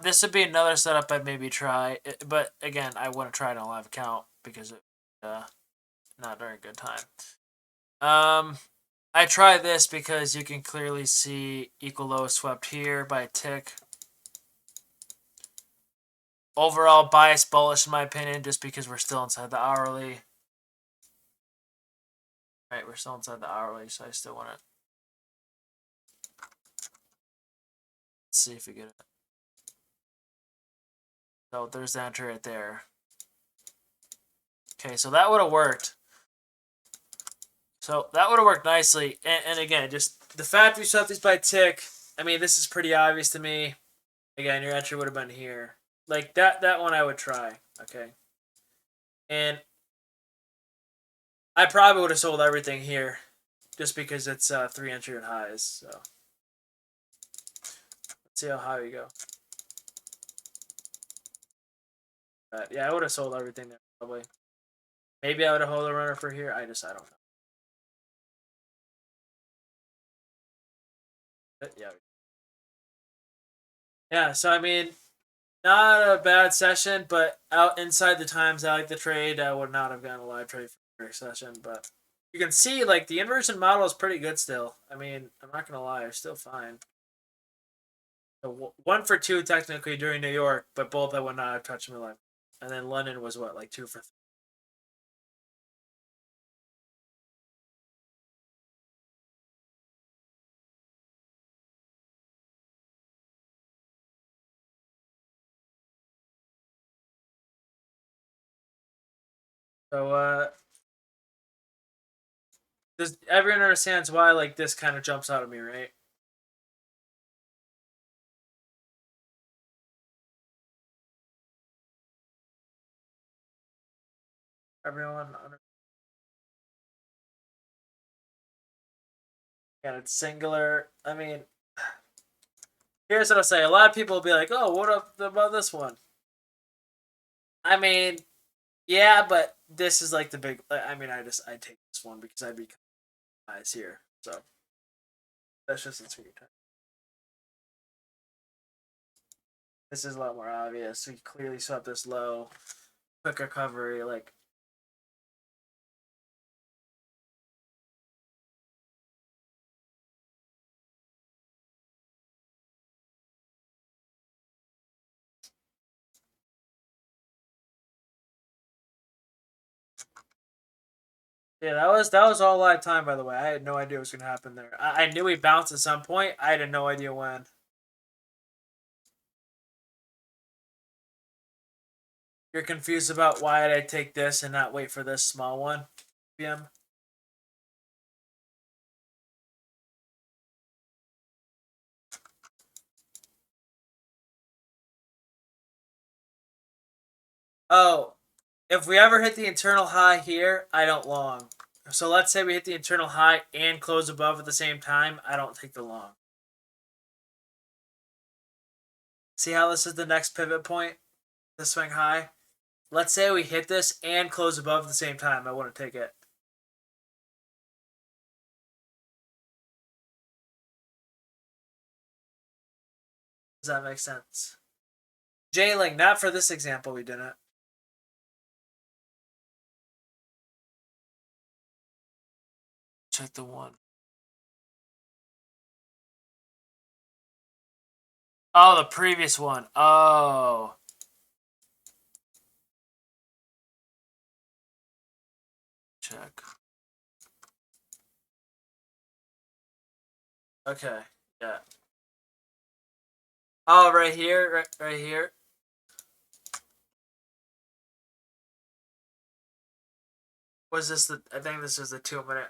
This would be another setup I'd maybe try, but again, I wouldn't try it on a live account because it, not during a good time. I try this because you can clearly see equal low swept here by a tick. Overall bias bullish in my opinion, just because we're still inside the hourly. Right, we're still inside the hourly, so I still want to see if we get it. So there's the entry right there. Okay, so that would have worked. So that would have worked nicely. And again, just the fact we swept these by tick, I mean, this is pretty obvious to me. Again, your entry would have been here. Like, that one I would try, okay? And I probably would have sold everything here just because it's 3 entry and highs. So let's see how high we go. But yeah, I would have sold everything there probably. Maybe I would have held a runner for here. I don't know. But yeah. Yeah, so I mean, not a bad session, but out inside the times I like the trade, I would not have gotten a live trade for the session. But you can see, like, the inversion model is pretty good still. I mean, I'm not going to lie, it's still fine. So 1 for 2 technically during New York, but both I would not have touched in my life. And then London was what, like 2 for 3. So does everyone understands why like this kind of jumps out at me, right? Everyone and it's singular. I mean, here's what I'll say. A lot of people will be like, "Oh, what about this one?" I mean, yeah, but this is like the big. I mean, I take this one because I'd be eyes here. So that's just its free time. This is a lot more obvious. We clearly swept this low. Quick recovery, like yeah, that was all live time, by the way. I had no idea what was gonna happen there. I knew he bounced at some point. I had no idea when. You're confused about why did I take this and not wait for this small one? PM. Oh, if we ever hit the internal high here, I don't long. So let's say we hit the internal high and close above at the same time. I don't take the long. See how this is the next pivot point? The swing high. Let's say we hit this and close above at the same time. I wouldn't take it. Does that make sense? Jailing, not for this example, we didn't. Check the one. Oh, the previous one. Oh. Check. Okay. Yeah. Oh, right here. Right here. Was this the? I think this is the 2 minute.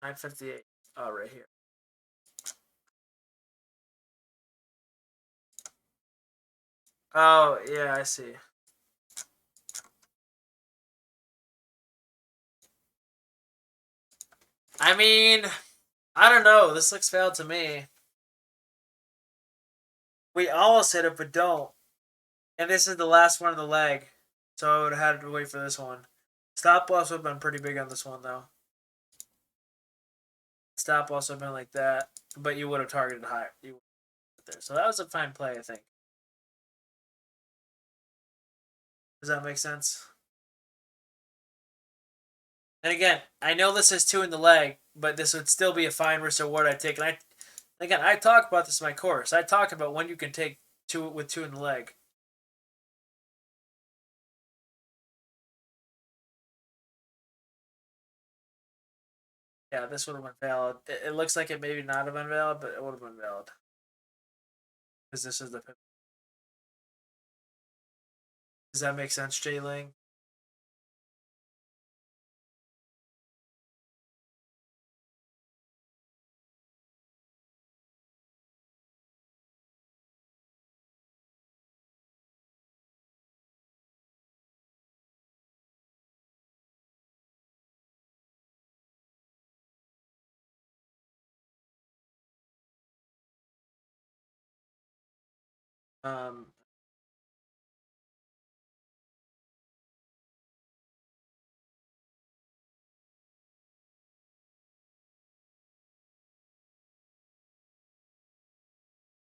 $9.58. Oh, right here. Oh, yeah, I see. I mean, I don't know. This looks failed to me. We almost hit it, but don't. And this is the last one of the leg. So I would have had to wait for this one. Stop loss would have been pretty big on this one, though. Stop loss would have been like that. But you would have targeted higher. There. So that was a fine play, I think. Does that make sense? And again, I know this is 2 in the leg, but this would still be a fine risk reward I'd take. And I talk about this in my course. I talk about when you can take 2 with 2 in the leg. Yeah, this would have been valid. It looks like it maybe not have been valid, but it would have been valid. Because this is the. Does that make sense, Jay Ling? Um,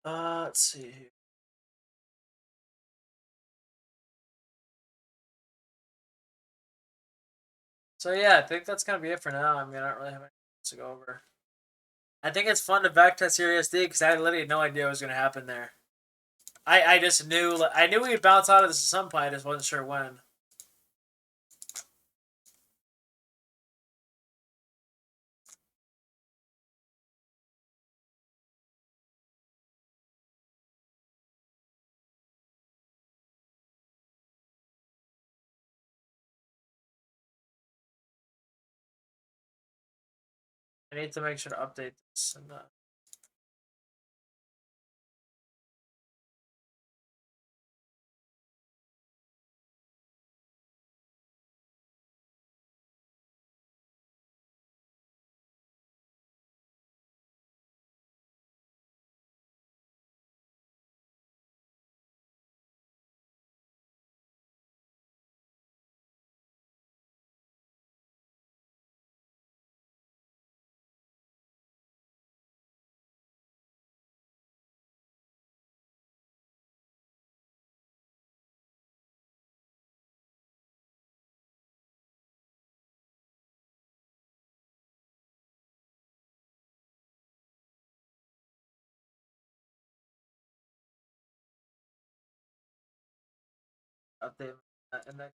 let's see here. So yeah, I think that's gonna be it for now. I mean, I don't really have anything else to go over. I think it's fun to backtest your USD because I literally had no idea what was gonna happen there. I just knew I knew we'd bounce out of this at some point. I just wasn't sure when. I need to make sure to update this and update that index.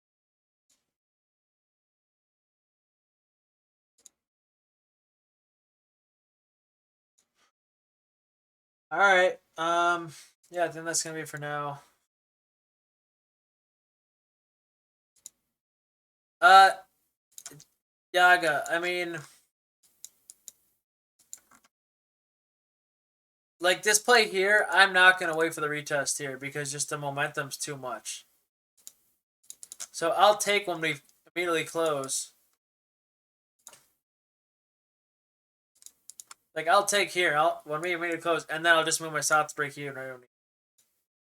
All right. Yeah, I think that's gonna be it for now. Uh, Yaga. I mean, like this play here, I'm not gonna wait for the retest here because just the momentum's too much. So I'll take when we immediately close. Like I'll take here. When we immediately close, and then I'll just move my stop to break even. Right.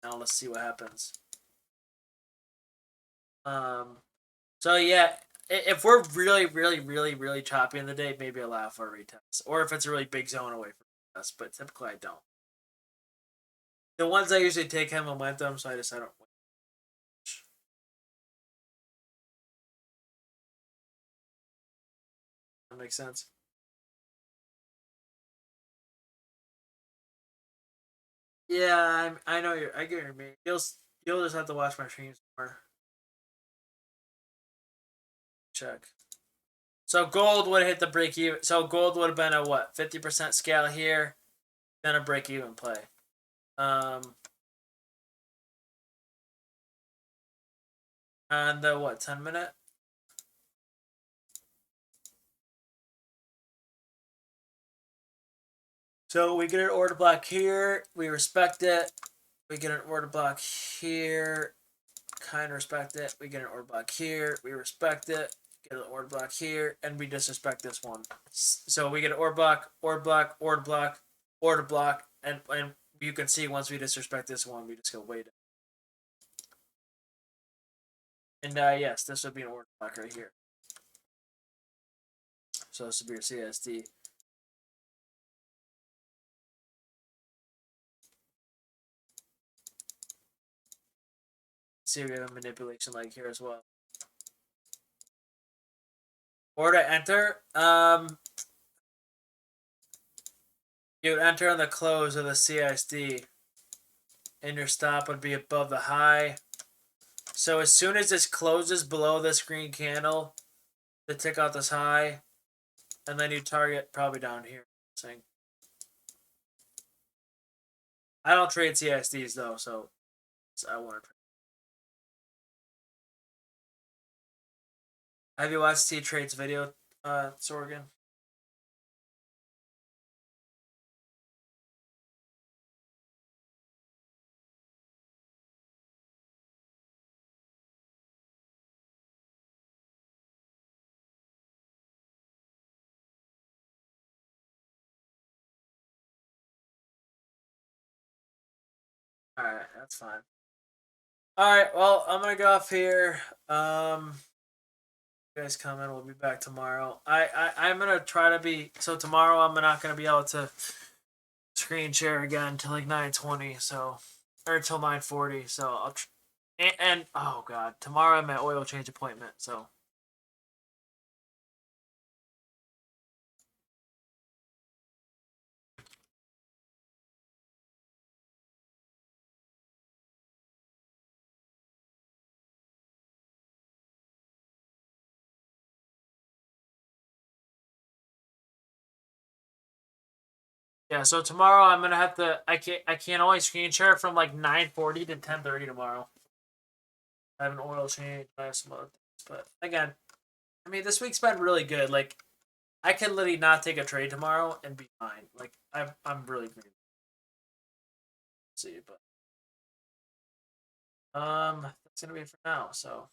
Now let's see what happens. So yeah, if we're really choppy in the day, maybe I'll allow for a retest, or if it's a really big zone away from us. But typically I don't. The ones I usually take have momentum, so I don't. That makes sense. Yeah, I know I get your mean. You'll just have to watch my streams more. Check. So gold would have hit the break even. So gold would have been a what 50% scale here, then a break even play. On the what 10-minute. So we get an order block here. We respect it. We get an order block here. Kind of respect it. We get an order block here. We respect it. Get an order block here, and we disrespect this one. So we get an order block, order block, order block, order block, and you can see once we disrespect this one, we just go wait. And yes, this would be an order block right here. So this would be your CSD. See, we have a manipulation leg here as well. Order enter. You would enter on the close of the CSD, and your stop would be above the high. So as soon as this closes below this green candle, to tick out this high, and then you target probably down here. I don't trade CSDs though, so I want to. Have you watched T Trade's video, Sorgan? All right, that's fine. All right, well, I'm gonna go off here. You guys come in. We'll be back tomorrow. I'm gonna try to be tomorrow. I'm not gonna be able to screen share again until like 9:20. So or until 9:40. So I'll and oh god, tomorrow I'm at oil change appointment. So Yeah, so tomorrow I'm gonna have to. I can't only screen share from like 9:40 to 10:30 tomorrow. I have an oil change. I have some other things, but again, I mean, this week's been really good. Like, I can literally not take a trade tomorrow and be fine. Like, I'm really pretty. See, but that's gonna be it for now. So.